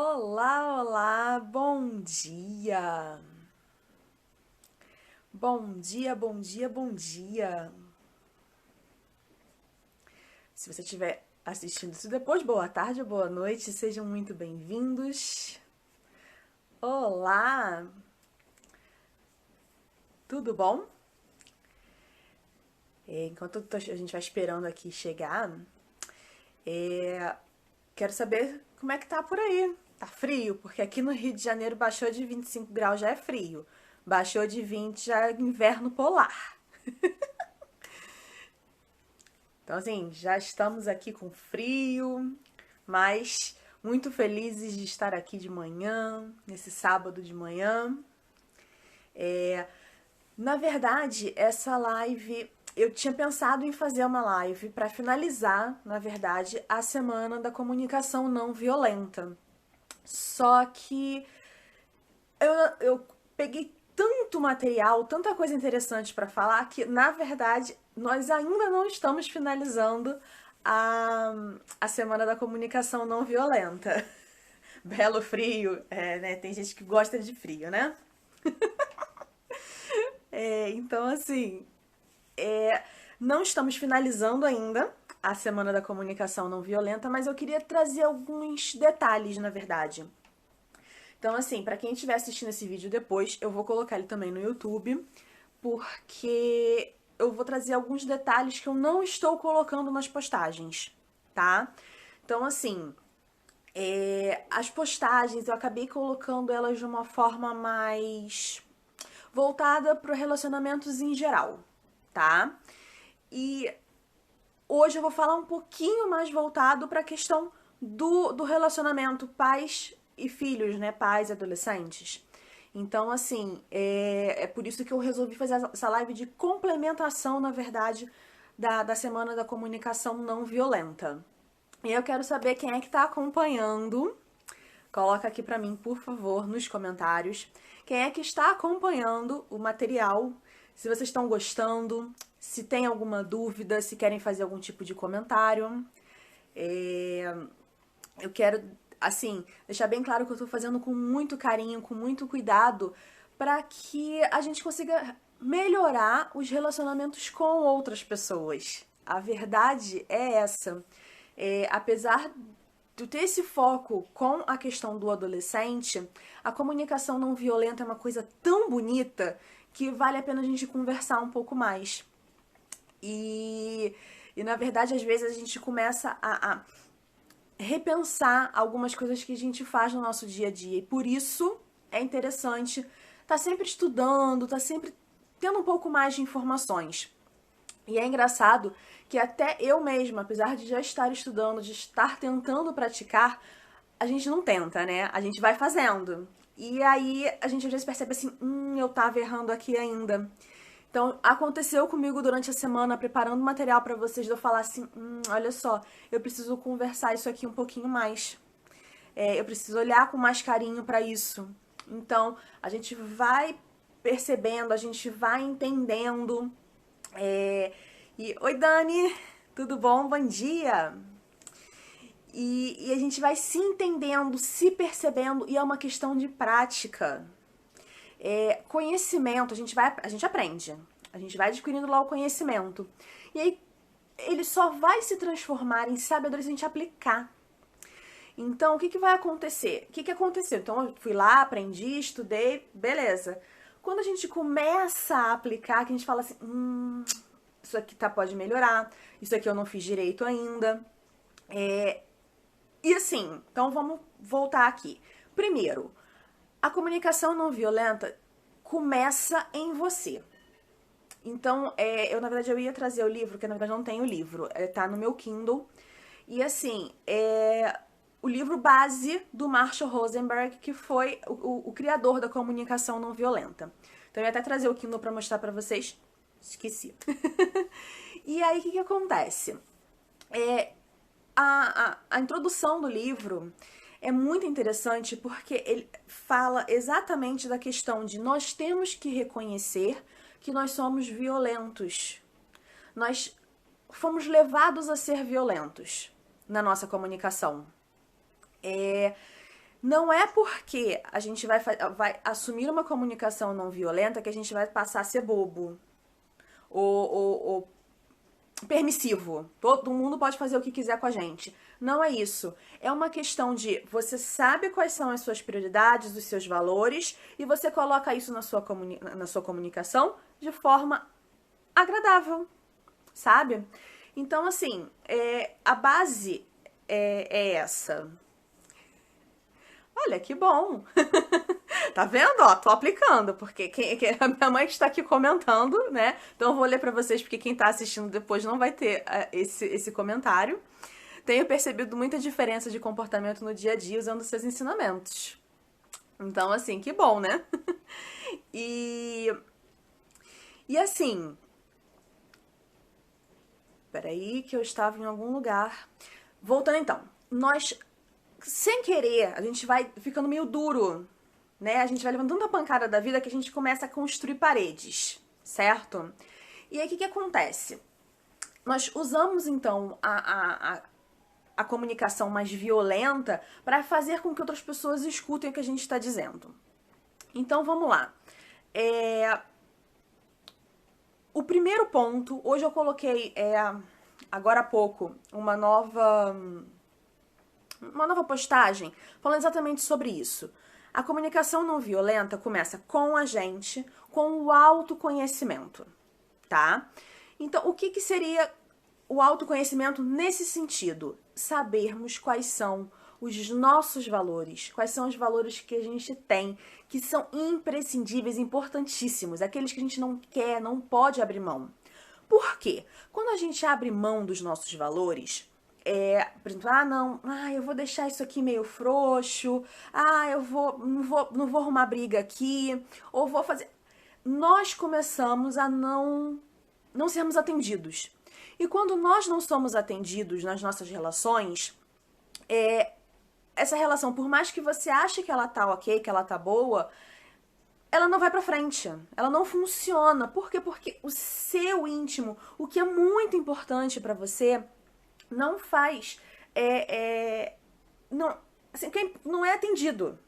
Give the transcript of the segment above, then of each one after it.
Olá, olá, bom dia! Bom dia, bom dia, bom dia! Se você estiver assistindo isso depois, boa tarde ou boa noite, sejam muito bem-vindos. Olá, tudo bom? Enquanto a gente vai esperando aqui chegar, quero saber como é que tá por aí. Tá frio? Porque aqui no Rio de Janeiro baixou de 25 graus, já é frio. Baixou de 20, já é inverno polar. Então, assim, já estamos aqui com frio, mas muito felizes de estar aqui de manhã, nesse sábado de manhã. Na verdade, essa live, eu tinha pensado em fazer uma live para finalizar, na verdade, a semana da comunicação não violenta. Só que eu peguei tanto material, tanta coisa interessante para falar que, na verdade, nós ainda não estamos finalizando a Semana da Comunicação Não Violenta. Belo frio, né? Tem gente que gosta de frio, né? Então, assim, não estamos finalizando ainda a Semana da Comunicação Não Violenta, mas eu queria trazer alguns detalhes, na verdade. Então, assim, para quem estiver assistindo esse vídeo depois, eu vou colocar ele também no YouTube, porque eu vou trazer alguns detalhes que eu não estou colocando nas postagens, tá? Então, assim, as postagens eu acabei colocando elas de uma forma mais voltada para relacionamentos em geral, tá? E hoje eu vou falar um pouquinho mais voltado para a questão do relacionamento pais e filhos, né? Pais e adolescentes. Então, assim, é por isso que eu resolvi fazer essa live de complementação, na verdade, da Semana da Comunicação Não Violenta. E eu quero saber quem é que tá acompanhando. Coloca aqui pra mim, por favor, nos comentários. Quem é que está acompanhando o material? Se vocês estão gostando, se tem alguma dúvida, se querem fazer algum tipo de comentário. Eu quero, assim, deixar bem claro que eu tô fazendo com muito carinho, com muito cuidado, para que a gente consiga melhorar os relacionamentos com outras pessoas. A verdade é essa. Apesar de ter esse foco com a questão do adolescente, a comunicação não violenta é uma coisa tão bonita que vale a pena a gente conversar um pouco mais. E na verdade, às vezes a gente começa a repensar algumas coisas que a gente faz no nosso dia a dia. E por isso é interessante estar sempre estudando, estar sempre tendo um pouco mais de informações. E é engraçado que até eu mesma, apesar de já estar estudando, de estar tentando praticar, a gente não tenta, né? A gente vai fazendo. E aí a gente às vezes percebe assim, eu tava errando aqui ainda. Então, aconteceu comigo durante a semana, preparando material pra vocês, de eu falar assim, olha só, eu preciso conversar isso aqui um pouquinho mais. Eu preciso olhar com mais carinho pra isso. Então, a gente vai percebendo, a gente vai entendendo. Oi, Dani, tudo bom? Bom dia! E a gente vai se entendendo, se percebendo, e é uma questão de prática. Conhecimento, a gente aprende. A gente vai adquirindo lá o conhecimento. E aí ele só vai se transformar em sabedoria se a gente aplicar. Então, o que, que vai acontecer? O que, que aconteceu? Então, eu fui lá, aprendi, estudei, beleza. Quando a gente começa a aplicar, que a gente fala assim, isso aqui pode melhorar, isso aqui eu não fiz direito ainda. E assim, então vamos voltar aqui. Primeiro, a comunicação não violenta começa em você. Então, eu na verdade eu ia trazer o livro, que na verdade não tem o livro, tá no meu Kindle. E assim, o livro base do Marshall Rosenberg, que foi o criador da comunicação não violenta. Então eu ia até trazer o Kindle pra mostrar pra vocês. Esqueci. E aí, o que acontece? A introdução do livro é muito interessante porque ele fala exatamente da questão de nós temos que reconhecer que nós somos violentos. Nós fomos levados a ser violentos na nossa comunicação. Não é porque a gente vai assumir uma comunicação não violenta que a gente vai passar a ser bobo ou permissivo. Todo mundo pode fazer o que quiser com a gente. Não é isso. É uma questão de você sabe quais são as suas prioridades, os seus valores, e você coloca isso na sua comunicação de forma agradável, sabe? Então, assim, a base é essa. Olha, que bom! Tá vendo? Ó, tô aplicando, porque a minha mãe que está aqui comentando, né? Então eu vou ler pra vocês, porque quem tá assistindo depois não vai ter esse comentário. Tenho percebido muita diferença de comportamento no dia a dia usando seus ensinamentos. Então, assim, que bom, né? E assim, peraí que eu estava em algum lugar. Voltando então, nós, sem querer, a gente vai ficando meio duro, né? A gente vai levando tanta pancada da vida que a gente começa a construir paredes, certo? E aí o que acontece? Nós usamos então a comunicação mais violenta para fazer com que outras pessoas escutem o que a gente está dizendo. Então vamos lá. O primeiro ponto, hoje eu coloquei agora há pouco uma nova postagem falando exatamente sobre isso. A comunicação não violenta começa com a gente, com o autoconhecimento, tá? Então, o que seria o autoconhecimento nesse sentido? Sabermos quais são os nossos valores, quais são os valores que a gente tem, que são imprescindíveis, importantíssimos, aqueles que a gente não quer, não pode abrir mão. Por quê? Quando a gente abre mão dos nossos valores, por exemplo, eu vou deixar isso aqui meio frouxo, não vou arrumar briga aqui, ou vou fazer... Nós começamos a não sermos atendidos. E quando nós não somos atendidos nas nossas relações, essa relação, por mais que você ache que ela tá ok, que ela tá boa, ela não vai pra frente, ela não funciona. Por quê? Porque o seu íntimo, o que é muito importante pra você, não faz, não é atendido.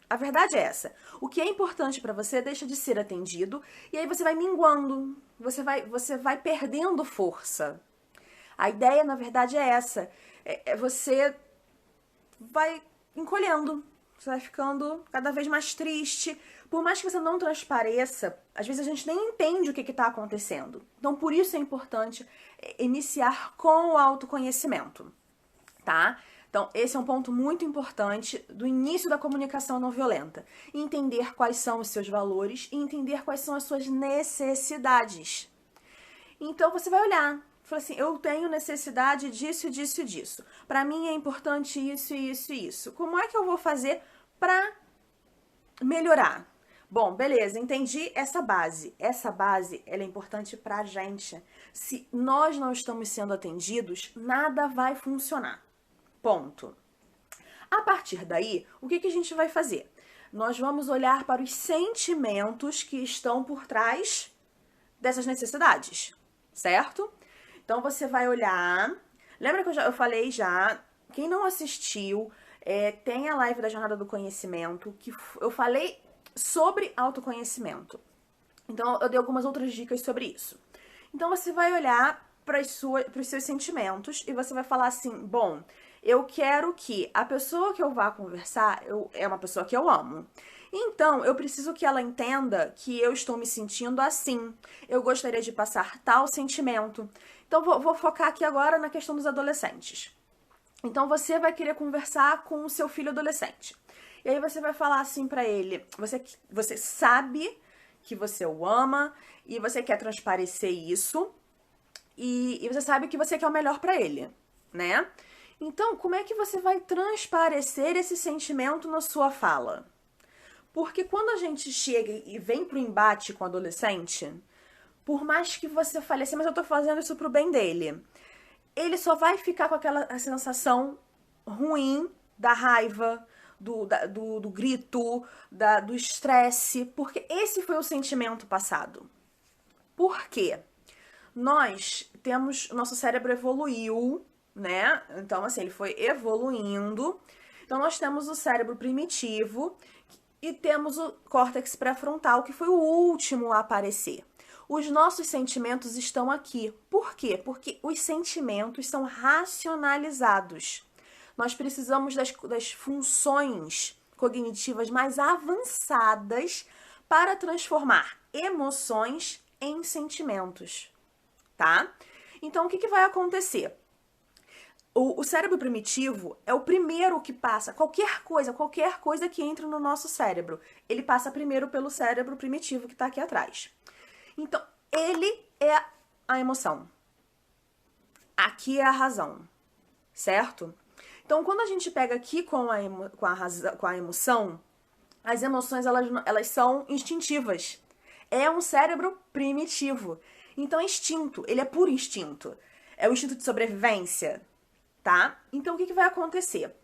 A verdade é essa. O que é importante pra você deixa de ser atendido e aí você vai minguando, você vai perdendo força. A ideia, na verdade, é essa. Você vai encolhendo, você vai ficando cada vez mais triste. Por mais que você não transpareça, às vezes a gente nem entende o que está acontecendo. Então, por isso é importante iniciar com o autoconhecimento, tá? Então, esse é um ponto muito importante do início da comunicação não violenta. Entender quais são os seus valores e entender quais são as suas necessidades. Então, você vai olhar. Fala assim, eu tenho necessidade disso, disso e disso. Para mim é importante isso, isso e isso. Como é que eu vou fazer para melhorar? Bom, beleza, entendi essa base. Essa base, ela é importante pra gente. Se nós não estamos sendo atendidos, nada vai funcionar. Ponto. A partir daí, o que a gente vai fazer? Nós vamos olhar para os sentimentos que estão por trás dessas necessidades, certo? Então, você vai olhar... Lembra que eu falei já? Quem não assistiu, tem a live da Jornada do Conhecimento, que eu falei sobre autoconhecimento. Então, eu dei algumas outras dicas sobre isso. Então, você vai olhar para os seus sentimentos e você vai falar assim, bom, eu quero que a pessoa que eu vá conversar é uma pessoa que eu amo. Então, eu preciso que ela entenda que eu estou me sentindo assim. Eu gostaria de passar tal sentimento. Então, vou focar aqui agora na questão dos adolescentes. Então, você vai querer conversar com o seu filho adolescente. E aí você vai falar assim pra ele, você sabe que você o ama e você quer transparecer isso e você sabe que você quer o melhor pra ele, né? Então, como é que você vai transparecer esse sentimento na sua fala? Porque quando a gente chega e vem pro embate com o adolescente, por mais que você fale assim, mas eu tô fazendo isso pro bem dele, ele só vai ficar com aquela sensação ruim da raiva, do grito, do estresse, porque esse foi o sentimento passado. Por quê? Nosso cérebro evoluiu, né? Então, assim, ele foi evoluindo Então, nós temos o cérebro primitivo e temos o córtex pré-frontal, que foi o último a aparecer. Os nossos sentimentos estão aqui. Por quê? Porque os sentimentos são racionalizados. Nós precisamos das funções cognitivas mais avançadas para transformar emoções em sentimentos, tá? Então, o que vai acontecer? O cérebro primitivo é o primeiro que passa, qualquer coisa que entre no nosso cérebro, ele passa primeiro pelo cérebro primitivo que está aqui atrás. Então, ele é a emoção. Aqui é a razão, certo? Então, quando a gente pega aqui com a emoção, as emoções elas são instintivas. É um cérebro primitivo. Então, é instinto, ele é puro instinto. É o instinto de sobrevivência, tá? Então, o que vai acontecer?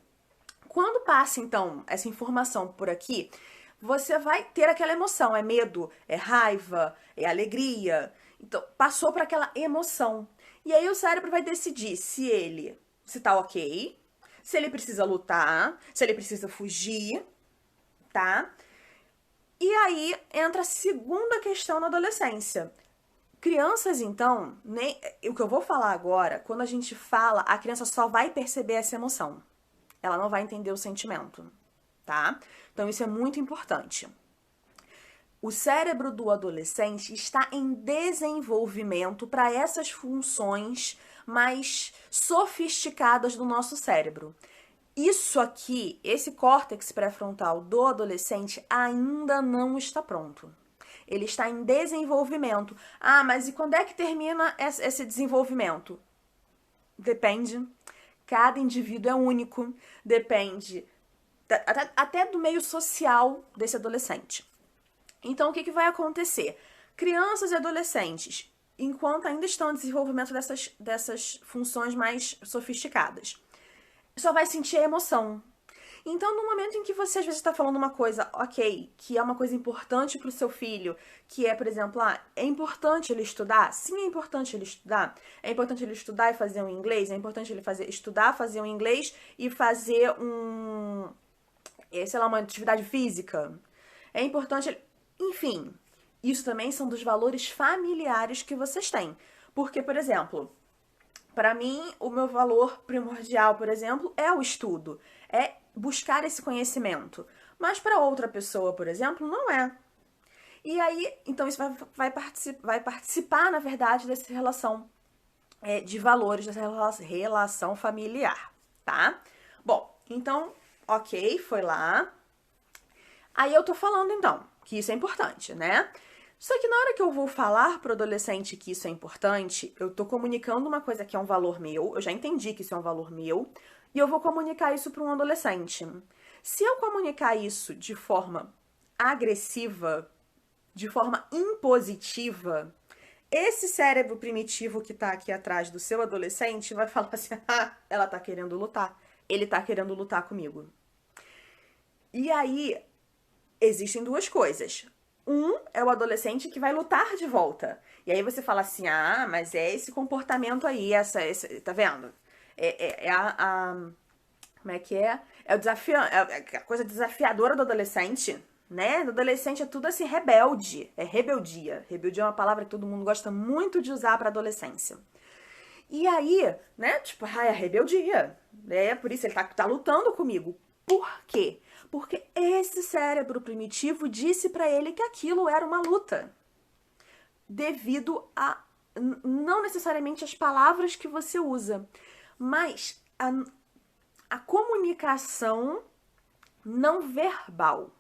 Quando passa, então, essa informação por aqui, você vai ter aquela emoção. É medo, é raiva, é alegria. Então, passou para aquela emoção. E aí o cérebro vai decidir se tá ok, se ele precisa lutar, se ele precisa fugir, tá? E aí entra a segunda questão na adolescência. Crianças, então, o que eu vou falar agora, quando a gente fala, a criança só vai perceber essa emoção. Ela não vai entender o sentimento, tá? Então isso é muito importante. O cérebro do adolescente está em desenvolvimento para essas funções mais sofisticadas do nosso cérebro. Isso aqui, esse córtex pré-frontal do adolescente ainda não está pronto. Ele está em desenvolvimento. Ah, mas e quando é que termina esse desenvolvimento? Depende. Cada indivíduo é único. Depende até do meio social desse adolescente. Então, o que vai acontecer? Crianças e adolescentes, enquanto ainda estão em desenvolvimento dessas funções mais sofisticadas, só vai sentir a emoção. Então, no momento em que você às vezes está falando uma coisa, ok, que é uma coisa importante para o seu filho, que é, por exemplo, é importante ele estudar? Sim, é importante ele estudar. É importante ele estudar e fazer um inglês? É importante ele estudar, fazer um inglês e fazer uma atividade física? É importante ele... Enfim, isso também são dos valores familiares que vocês têm. Porque, por exemplo, para mim, o meu valor primordial, por exemplo, é o estudo. É buscar esse conhecimento. Mas para outra pessoa, por exemplo, não é. E aí, então isso vai participar, na verdade, dessa relação de valores, dessa relação familiar, tá? Bom, então, ok, foi lá. Aí eu tô falando, então, que isso é importante, né? Só que na hora que eu vou falar pro adolescente que isso é importante, eu tô comunicando uma coisa que é um valor meu, eu já entendi que isso é um valor meu, e eu vou comunicar isso para um adolescente. Se eu comunicar isso de forma agressiva, de forma impositiva, esse cérebro primitivo que tá aqui atrás do seu adolescente vai falar assim, ela tá querendo lutar, ele tá querendo lutar comigo. E aí, existem duas coisas. Um é o adolescente que vai lutar de volta. E aí você fala assim, mas é esse comportamento aí, tá vendo? Como é que é? É o desafio, a coisa desafiadora do adolescente, né? Do adolescente é tudo assim, rebelde. É rebeldia. Rebeldia é uma palavra que todo mundo gosta muito de usar pra adolescência. E aí, né? Tipo, é rebeldia. É por isso ele tá lutando comigo. Por quê? Porque esse cérebro primitivo disse pra ele que aquilo era uma luta. Devido a, não necessariamente as palavras que você usa, mas a comunicação não verbal.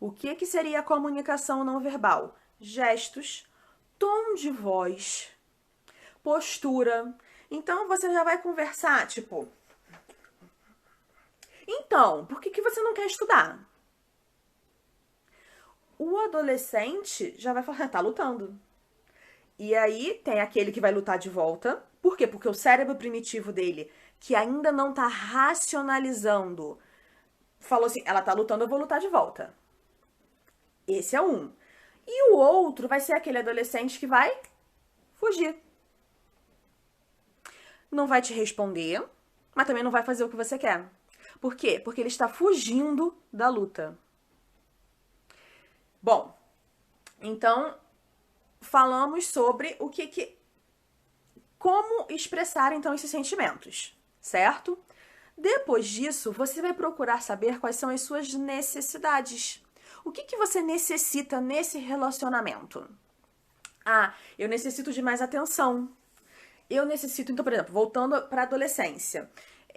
O que seria a comunicação não verbal? Gestos, tom de voz, postura. Então você já vai conversar, tipo... Então, por que você não quer estudar? O adolescente já vai falar, tá lutando. E aí tem aquele que vai lutar de volta. Por quê? Porque o cérebro primitivo dele, que ainda não tá racionalizando, falou assim, ela tá lutando, eu vou lutar de volta. Esse é um. E o outro vai ser aquele adolescente que vai fugir. Não vai te responder, mas também não vai fazer o que você quer. Por quê? Porque ele está fugindo da luta. Bom, então falamos sobre como expressar então esses sentimentos, certo? Depois disso, você vai procurar saber quais são as suas necessidades. O que você necessita nesse relacionamento? Ah, eu necessito de mais atenção. Eu necessito, então, por exemplo, voltando para a adolescência.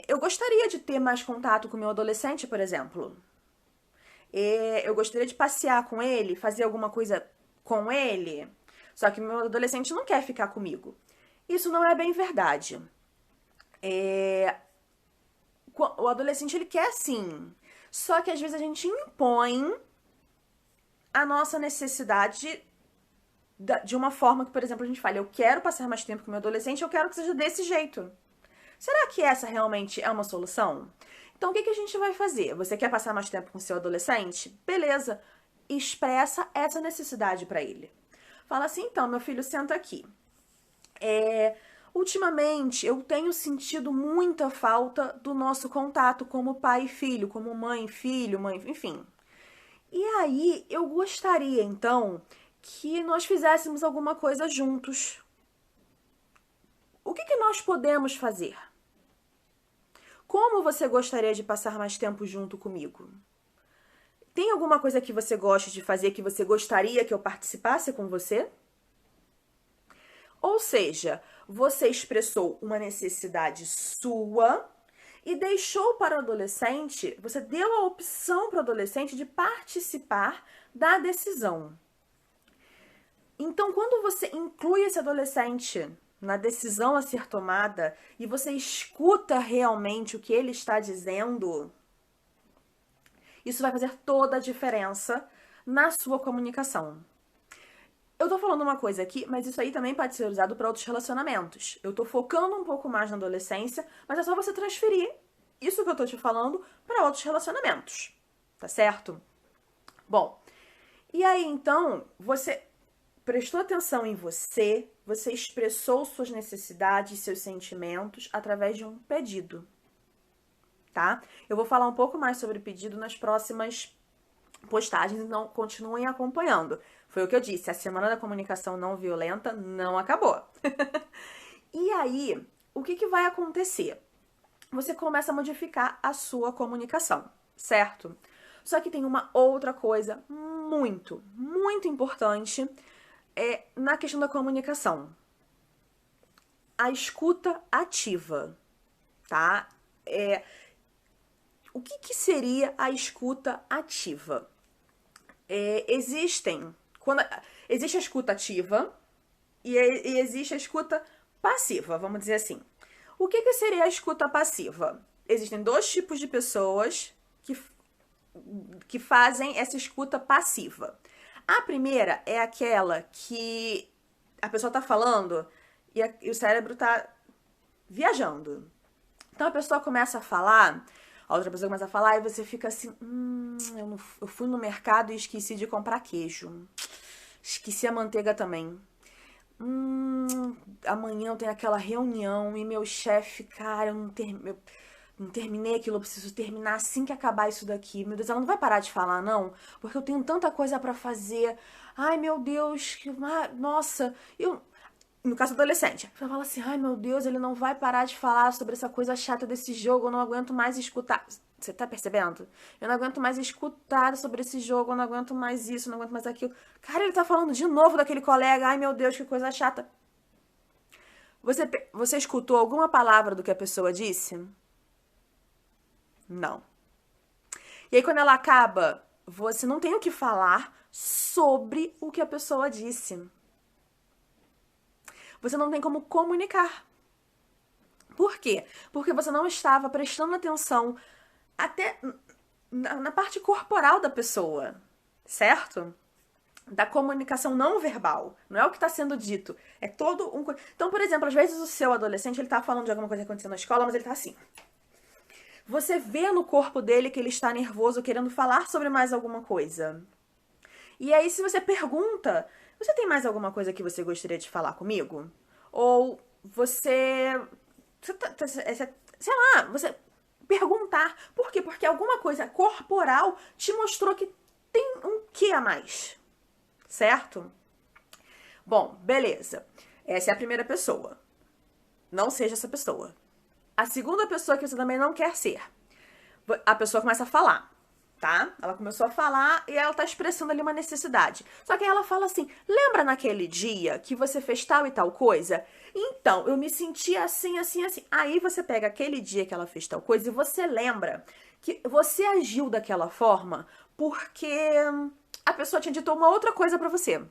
Eu gostaria de ter mais contato com o meu adolescente, por exemplo. Eu gostaria de passear com ele, fazer alguma coisa com ele. Só que meu adolescente não quer ficar comigo. Isso não é bem verdade. O adolescente, ele quer sim. Só que às vezes a gente impõe a nossa necessidade de uma forma que, por exemplo, a gente fala, eu quero passar mais tempo com meu adolescente, eu quero que seja desse jeito. Será que essa realmente é uma solução? Então, o que a gente vai fazer? Você quer passar mais tempo com seu adolescente? Beleza. Expressa essa necessidade para ele. Fala assim, então, meu filho, senta aqui. Ultimamente, eu tenho sentido muita falta do nosso contato como pai e filho, como mãe e filho, mãe, enfim. E aí, eu gostaria, então, que nós fizéssemos alguma coisa juntos. O que nós podemos fazer? Como você gostaria de passar mais tempo junto comigo? Tem alguma coisa que você gosta de fazer que você gostaria que eu participasse com você? Ou seja, você expressou uma necessidade sua e deixou para o adolescente, você deu a opção para o adolescente de participar da decisão. Então, quando você inclui esse adolescente na decisão a ser tomada e você escuta realmente o que ele está dizendo, isso vai fazer toda a diferença na sua comunicação. Eu tô falando uma coisa aqui, mas isso aí também pode ser usado para outros relacionamentos. Eu tô focando um pouco mais na adolescência, mas é só você transferir isso que eu tô te falando para outros relacionamentos, tá certo? Bom, e aí então, você prestou atenção em você, você expressou suas necessidades, seus sentimentos através de um pedido, tá? Eu vou falar um pouco mais sobre pedido nas próximas postagens, então continuem acompanhando. Foi o que eu disse, a Semana da Comunicação Não Violenta não acabou. E aí, o que vai acontecer? Você começa a modificar a sua comunicação, certo? Só que tem uma outra coisa muito, muito importante na questão da comunicação. A escuta ativa, tá? O que seria a escuta ativa? Existe a escuta ativa e existe a escuta passiva, vamos dizer assim. O que seria a escuta passiva? Existem dois tipos de pessoas que fazem essa escuta passiva. A primeira é aquela que a pessoa tá falando e o cérebro tá viajando. Então a pessoa começa a falar, a outra pessoa começa a falar e você fica assim, eu fui no mercado e esqueci de comprar queijo. Esqueci a manteiga também. Amanhã eu tenho aquela reunião e meu chefe, cara, eu não terminei aquilo, eu preciso terminar assim que acabar isso daqui. Meu Deus, ela não vai parar de falar, não? Porque eu tenho tanta coisa pra fazer. Ai, meu Deus, nossa, No caso do adolescente, você fala assim, ai meu Deus, ele não vai parar de falar sobre essa coisa chata desse jogo, eu não aguento mais escutar. Você tá percebendo? Eu não aguento mais escutar sobre esse jogo, eu não aguento mais isso, eu não aguento mais aquilo. Cara, ele tá falando de novo daquele colega, ai meu Deus, que coisa chata. Você escutou alguma palavra do que a pessoa disse? Não. E aí quando ela acaba, você não tem o que falar sobre o que a pessoa disse. Você não tem como comunicar. Por quê? Porque você não estava prestando atenção até na parte corporal da pessoa, certo? Da comunicação não verbal. Não é o que está sendo dito. É todo um... Então, por exemplo, às vezes o seu adolescente, ele tá falando de alguma coisa que aconteceu na escola, mas ele tá assim. Você vê no corpo dele que ele está nervoso, querendo falar sobre mais alguma coisa. E aí, se você pergunta, você tem mais alguma coisa que você gostaria de falar comigo? Ou sei lá, perguntar. Por quê? Porque alguma coisa corporal te mostrou que tem um quê a mais, certo? Bom, beleza. Essa é a primeira pessoa. Não seja essa pessoa. A segunda pessoa que você também não quer ser. A pessoa começa a falar, tá? Ela começou a falar e ela tá expressando ali uma necessidade. Só que aí ela fala assim, lembra naquele dia que você fez tal e tal coisa? Então, eu me senti assim, assim, assim. Aí você pega aquele dia que ela fez tal coisa e você lembra que você agiu daquela forma porque a pessoa tinha dito uma outra coisa pra você.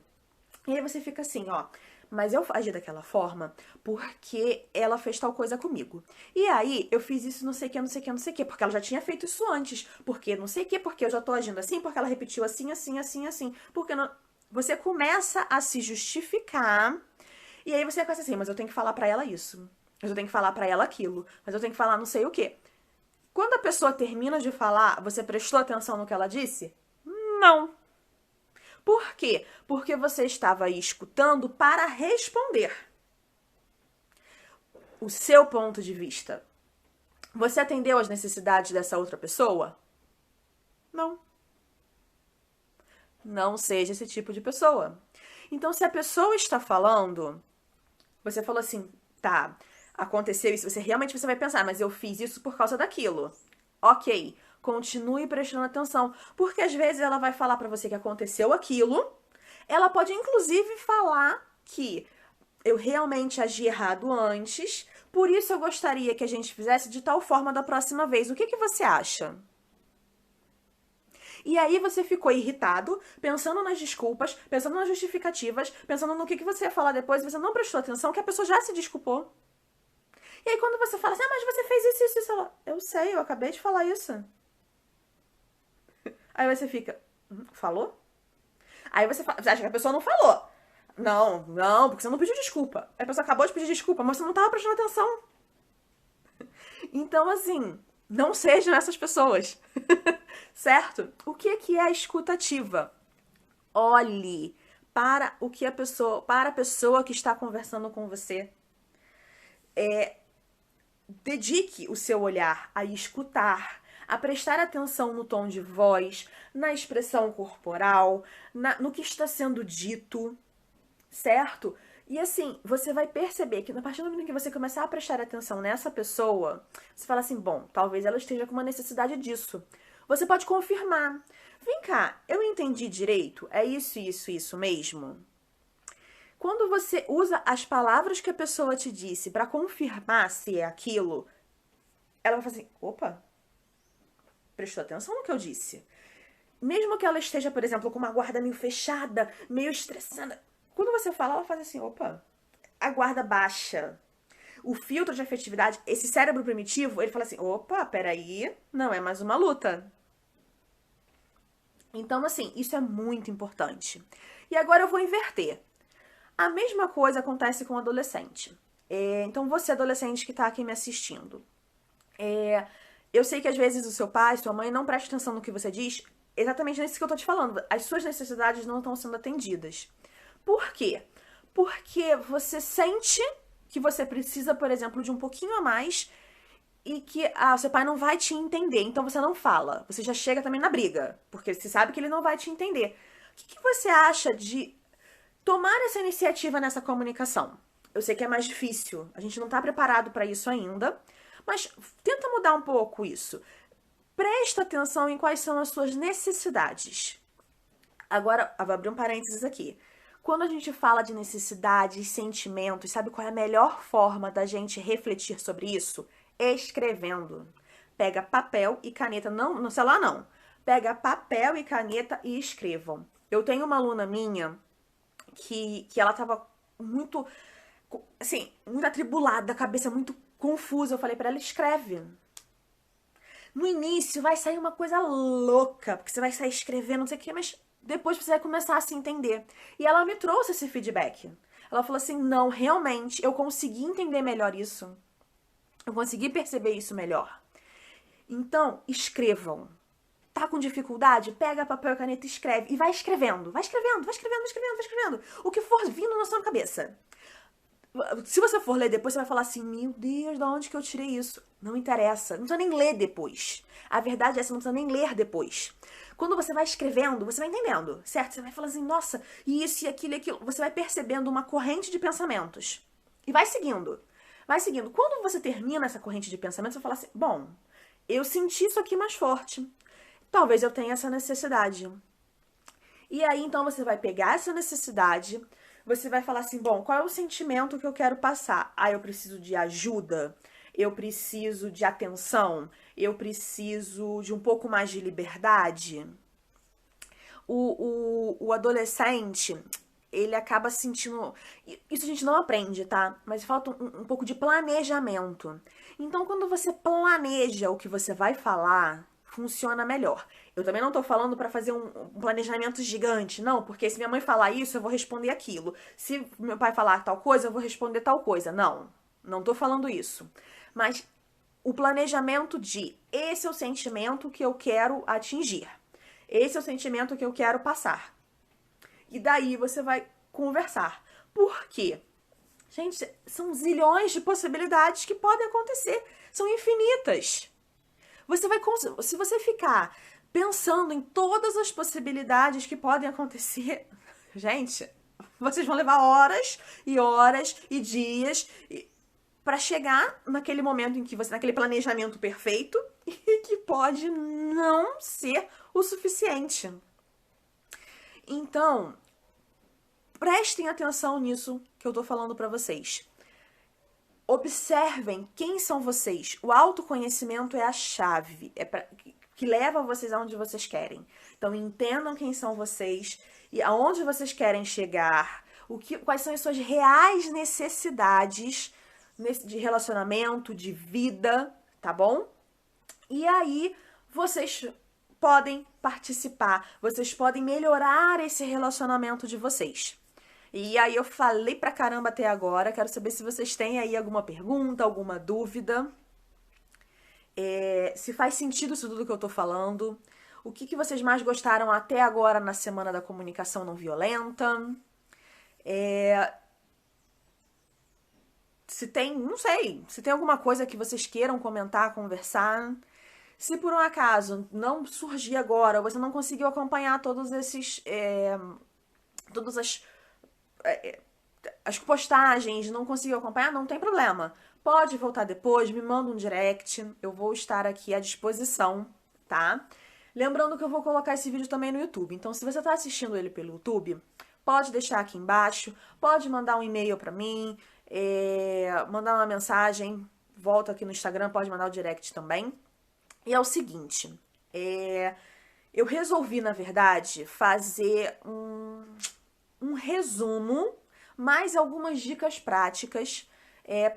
E aí você fica assim, ó, mas eu agi daquela forma porque ela fez tal coisa comigo. E aí eu fiz isso não sei o que, não sei o que, não sei o que, porque ela já tinha feito isso antes. Porque não sei o que, porque eu já tô agindo assim, porque ela repetiu assim, assim, assim, assim. Porque não... Você começa a se justificar e aí você começa assim, mas eu tenho que falar pra ela isso. Mas eu tenho que falar pra ela aquilo. Mas eu tenho que falar não sei o que. Quando a pessoa termina de falar, você prestou atenção no que ela disse? Não. Por quê? Porque você estava aí escutando para responder o seu ponto de vista. Você atendeu às necessidades dessa outra pessoa? Não. Não seja esse tipo de pessoa. Então, se a pessoa está falando, você falou assim, tá, aconteceu isso, você vai pensar, mas eu fiz isso por causa daquilo. Ok, continue prestando atenção, porque às vezes ela vai falar pra você que aconteceu aquilo, ela pode inclusive falar que eu realmente agi errado antes, por isso eu gostaria que a gente fizesse de tal forma da próxima vez. O que que você acha? E aí você ficou irritado, pensando nas desculpas, pensando nas justificativas, pensando no que você ia falar depois, você não prestou atenção que a pessoa já se desculpou. E aí quando você fala assim, ah, mas você fez isso, isso, isso, ela, eu sei, eu acabei de falar isso. Aí você fica, falou? Aí você acha que a pessoa não falou. Não, não, porque você não pediu desculpa. A pessoa acabou de pedir desculpa, mas você não estava prestando atenção. Então, assim, não sejam essas pessoas. Certo? O que é a escuta ativa? Olhe para o que para a pessoa que está conversando com você. Dedique o seu olhar a escutar, a prestar atenção no tom de voz, na expressão corporal, no que está sendo dito, certo? E assim, você vai perceber que a partir do momento que você começar a prestar atenção nessa pessoa, você fala assim, bom, talvez ela esteja com uma necessidade disso. Você pode confirmar. Vem cá, eu entendi direito? É isso, isso, isso mesmo? Quando você usa as palavras que a pessoa te disse para confirmar se é aquilo, ela vai falar assim, opa, prestou atenção no que eu disse. Mesmo que ela esteja, por exemplo, com uma guarda meio fechada, meio estressada, quando você fala, ela faz assim, opa, a guarda baixa. O filtro de afetividade, esse cérebro primitivo, ele fala assim, opa, peraí, não é mais uma luta. Então, assim, isso é muito importante. E agora eu vou inverter. A mesma coisa acontece com o adolescente. Então, você, adolescente que está aqui me assistindo, eu sei que às vezes o seu pai, sua mãe não presta atenção no que você diz, exatamente nisso que eu tô te falando. As suas necessidades não estão sendo atendidas. Por quê? Porque você sente que você precisa, por exemplo, de um pouquinho a mais e que seu pai não vai te entender. Então você não fala. Você já chega também na briga, porque você sabe que ele não vai te entender. O que você acha de tomar essa iniciativa nessa comunicação? Eu sei que é mais difícil, a gente não tá preparado para isso ainda, mas tenta mudar um pouco isso. Presta atenção em quais são as suas necessidades. Agora, eu vou abrir um parênteses aqui. Quando a gente fala de necessidades, sentimentos, sabe qual é a melhor forma da gente refletir sobre isso? Escrevendo. Pega papel e caneta, não no celular não. Pega papel e caneta e escrevam. Eu tenho uma aluna minha que ela tava muito, assim, muito atribulada, a cabeça muito confusa. Eu falei pra ela, escreve. No início vai sair uma coisa louca, porque você vai sair escrevendo, não sei o que, mas depois você vai começar a se entender. E ela me trouxe esse feedback. Ela falou assim, não, realmente, eu consegui entender melhor isso. Eu consegui perceber isso melhor. Então, escrevam. Tá com dificuldade? Pega papel e caneta e escreve. E vai escrevendo. Vai escrevendo, vai escrevendo, vai escrevendo, vai escrevendo. O que for vindo na sua cabeça. Se você for ler depois, você vai falar assim, meu Deus, de onde que eu tirei isso? Não interessa, não precisa nem ler depois. A verdade é essa, não precisa nem ler depois. Quando você vai escrevendo, você vai entendendo, certo? Você vai falando assim, nossa, isso e aquilo e aquilo. Você vai percebendo uma corrente de pensamentos. E vai seguindo. Vai seguindo. Quando você termina essa corrente de pensamentos, você vai falar assim, bom, eu senti isso aqui mais forte. Talvez eu tenha essa necessidade. E aí, então, você vai pegar essa necessidade, você vai falar assim, bom, qual é o sentimento que eu quero passar? Ah, eu preciso de ajuda, eu preciso de atenção, eu preciso de um pouco mais de liberdade. O adolescente, ele acaba sentindo... Isso a gente não aprende, tá? Mas falta um pouco de planejamento. Então, quando você planeja o que você vai falar, funciona melhor. Eu também não tô falando pra fazer um planejamento gigante, não, porque se minha mãe falar isso, eu vou responder aquilo. Se meu pai falar tal coisa, eu vou responder tal coisa. Não, não tô falando isso. Mas o planejamento de esse é o sentimento que eu quero atingir. Esse é o sentimento que eu quero passar. E daí você vai conversar. Por quê? Gente, são zilhões de possibilidades que podem acontecer. São infinitas. Você vai, se você ficar pensando em todas as possibilidades que podem acontecer, gente, vocês vão levar horas e horas e dias para chegar naquele momento em que você, naquele planejamento perfeito e que pode não ser o suficiente. Então, prestem atenção nisso que eu tô falando para vocês. Observem quem são vocês. O autoconhecimento é a chave, que leva vocês aonde vocês querem. Então, entendam quem são vocês e aonde vocês querem chegar, quais são as suas reais necessidades de relacionamento, de vida, tá bom? E aí, vocês podem participar, vocês podem melhorar esse relacionamento de vocês. E aí eu falei pra caramba até agora, quero saber se vocês têm aí alguma pergunta, alguma dúvida, se faz sentido isso tudo que eu tô falando, o que vocês mais gostaram até agora na Semana da Comunicação Não Violenta, se tem, não sei, se tem alguma coisa que vocês queiram comentar, conversar. Se por um acaso não surgir agora, ou você não conseguiu acompanhar todos esses, todas as postagens, não conseguiu acompanhar, não tem problema. Pode voltar depois, me manda um direct, eu vou estar aqui à disposição, tá? Lembrando que eu vou colocar esse vídeo também no YouTube, então se você tá assistindo ele pelo YouTube, pode deixar aqui embaixo, pode mandar um e-mail pra mim, mandar uma mensagem, volta aqui no Instagram, pode mandar o direct também. E é o seguinte, eu resolvi, na verdade, fazer um resumo, mais algumas dicas práticas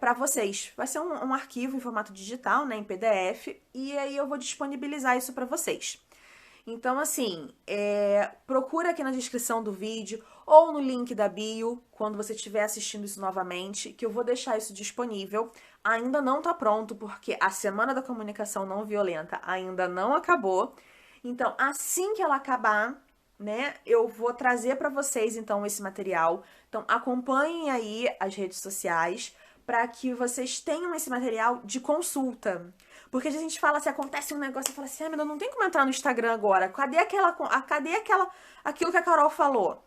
para vocês. Vai ser um arquivo em formato digital, né, em PDF, e aí eu vou disponibilizar isso para vocês. Então, assim, procura aqui na descrição do vídeo ou no link da bio, quando você estiver assistindo isso novamente, que eu vou deixar isso disponível. Ainda não tá pronto, porque a Semana da Comunicação Não Violenta ainda não acabou. Então, assim que ela acabar, né, eu vou trazer para vocês, então, esse material. Então, acompanhem aí as redes sociais para que vocês tenham esse material de consulta. Porque a gente fala, se acontece um negócio, você fala assim, mas eu não tenho como entrar no Instagram agora. Cadê aquilo que a Carol falou?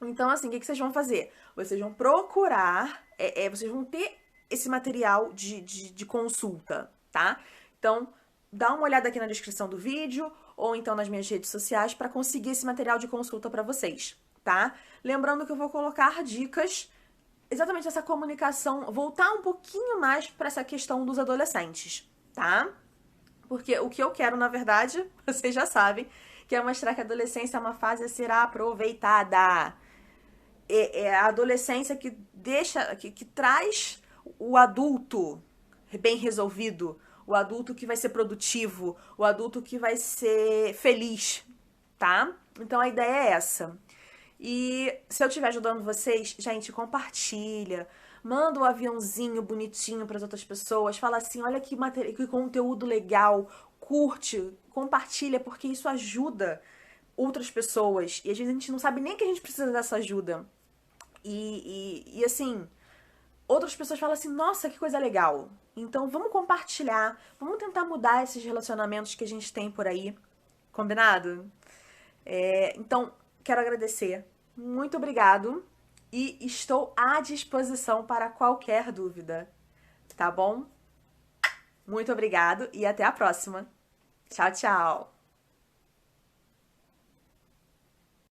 Então, assim, o que vocês vão fazer? Vocês vão procurar, vocês vão ter esse material de consulta, tá? Então, dá uma olhada aqui na descrição do vídeo ou então nas minhas redes sociais para conseguir esse material de consulta para vocês, tá? Lembrando que eu vou colocar dicas exatamente essa comunicação, voltar um pouquinho mais para essa questão dos adolescentes, tá? Porque o que eu quero, na verdade, vocês já sabem, que é mostrar que a adolescência é uma fase a ser aproveitada. É a adolescência que deixa, que traz o adulto bem resolvido, o adulto que vai ser produtivo, o adulto que vai ser feliz, tá? Então a ideia é essa. E se eu estiver ajudando vocês, gente, compartilha, manda um aviãozinho bonitinho para as outras pessoas, fala assim, olha que conteúdo legal, curte, compartilha, porque isso ajuda outras pessoas. E às vezes a gente não sabe nem que a gente precisa dessa ajuda. E assim, outras pessoas falam assim, nossa, que coisa legal. Então vamos compartilhar, vamos tentar mudar esses relacionamentos que a gente tem por aí. Combinado? Então, quero agradecer. Muito obrigado. E estou à disposição para qualquer dúvida. Tá bom? Muito obrigado e até a próxima. Tchau, tchau.